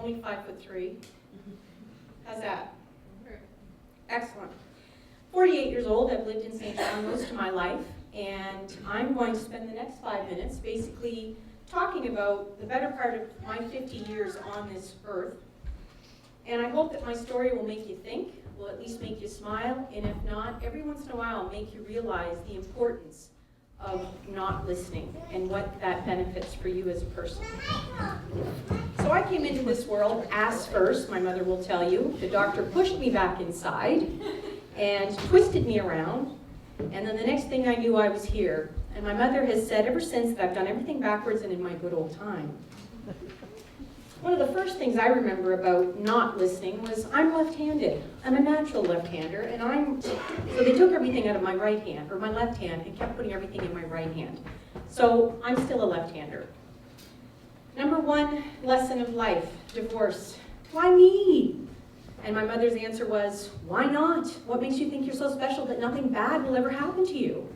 only 5'3". How's that? Excellent. 48 years old, I've lived in St. John most of my life, and I'm going to spend the next 5 minutes basically talking about the better part of my 50 years on this earth. And I hope that my story will make you think, will at least make you smile, and if not, every once in a while make you realize the importance of not listening and what that benefits for you as a person. So I came into this world ass first, my mother will tell you. The doctor pushed me back inside and twisted me around, and then the next thing I knew I was here. And my mother has said ever since that I've done everything backwards and in my good old time. One of the first things I remember about not listening was I'm left-handed. I'm a natural left-hander, and so they took everything out of my right hand, or my left hand, and kept putting everything in my right hand. So I'm still a left-hander. Number one lesson of life, divorce. Why me? And my mother's answer was, why not? What makes you think you're so special that nothing bad will ever happen to you?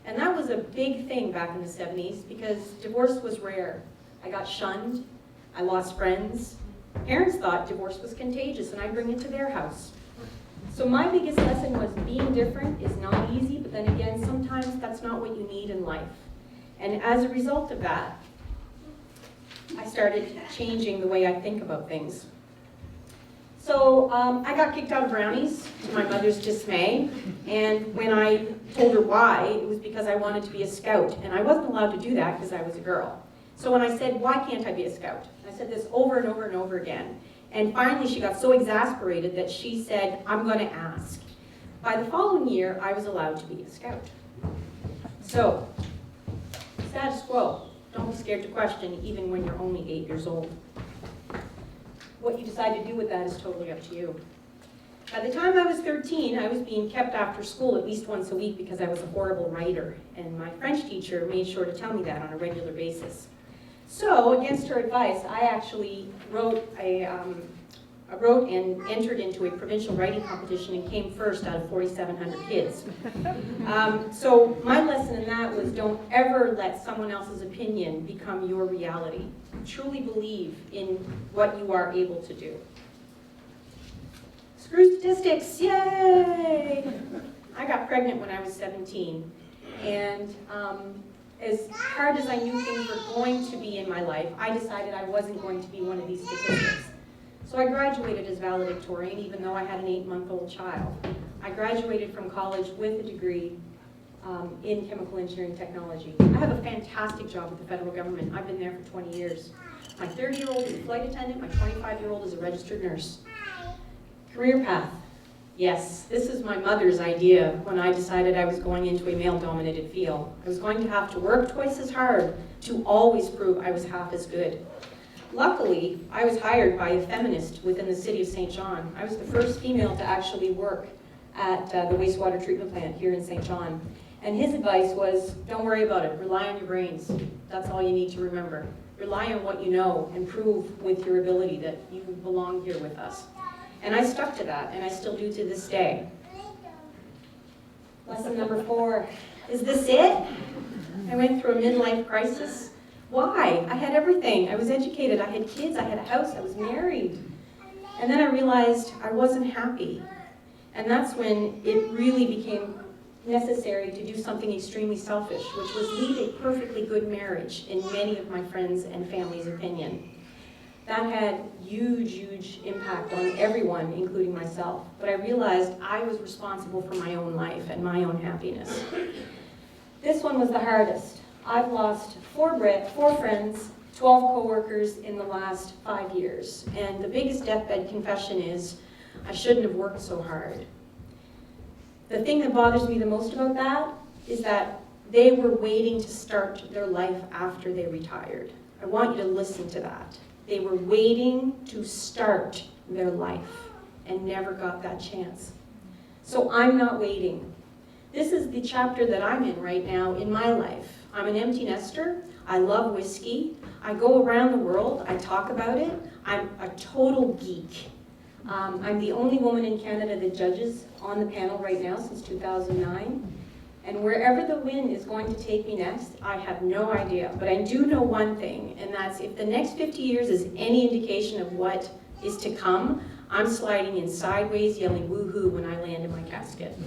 And that was a big thing back in the 70s because divorce was rare. I got shunned. I lost friends. Parents thought divorce was contagious and I'd bring it to their house. So my biggest lesson was being different is not easy, but then again, sometimes that's not what you need in life. And as a result of that, I started changing the way I think about things. So I got kicked out of Brownies to my mother's dismay, and when I told her why, it was because I wanted to be a scout, and I wasn't allowed to do that because I was a girl. So when I said, why can't I be a scout? I said this over and over and over again, and finally she got so exasperated that she said, I'm going to ask. By the following year, I was allowed to be a scout. So, status quo. Don't be scared to question, even when you're only 8 years old. What you decide to do with that is totally up to you. By the time I was 13, I was being kept after school at least once a week because I was a horrible writer, and my French teacher made sure to tell me that on a regular basis. So, against her advice, I actually wrote and entered into a provincial writing competition and came first out of 4,700 kids. So my lesson in that was don't ever let someone else's opinion become your reality. Truly believe in what you are able to do. Screw statistics, yay! I got pregnant when I was 17, and as hard as I knew things were going to be in my life, I decided I wasn't going to be one of these statistics. So I graduated as valedictorian, even though I had an 8-month-old child. I graduated from college with a degree in chemical engineering technology. I have a fantastic job with the federal government. I've been there for 20 years. My 30-year-old is a flight attendant. My 25-year-old is a registered nurse. Career path. Yes, this is my mother's idea when I decided I was going into a male-dominated field. I was going to have to work twice as hard to always prove I was half as good. Luckily, I was hired by a feminist within the city of St. John. I was the first female to actually work at the wastewater treatment plant here in St. John. And his advice was, don't worry about it, rely on your brains. That's all you need to remember. Rely on what you know and prove with your ability that you belong here with us. And I stuck to that, and I still do to this day. Lesson number 4. Is this it? I went through a midlife crisis. Why? I had everything. I was educated, I had kids, I had a house, I was married. And then I realized I wasn't happy. And that's when it really became necessary to do something extremely selfish, which was lead a perfectly good marriage in many of my friends and family's opinion. That had huge, huge impact on everyone, including myself. But I realized I was responsible for my own life and my own happiness. This one was the hardest. I've lost 4 friends, 12 coworkers in the last 5 years. And the biggest deathbed confession is, I shouldn't have worked so hard. The thing that bothers me the most about that is that they were waiting to start their life after they retired. I want you to listen to that. They were waiting to start their life and never got that chance. So I'm not waiting. This is the chapter that I'm in right now in my life. I'm an empty nester. I love whiskey. I go around the world. I talk about it. I'm a total geek. I'm the only woman in Canada that judges on the panel right now since 2009. And wherever the wind is going to take me next, I have no idea. But I do know one thing, and that's if the next 50 years is any indication of what is to come, I'm sliding in sideways, yelling woohoo when I land in my casket.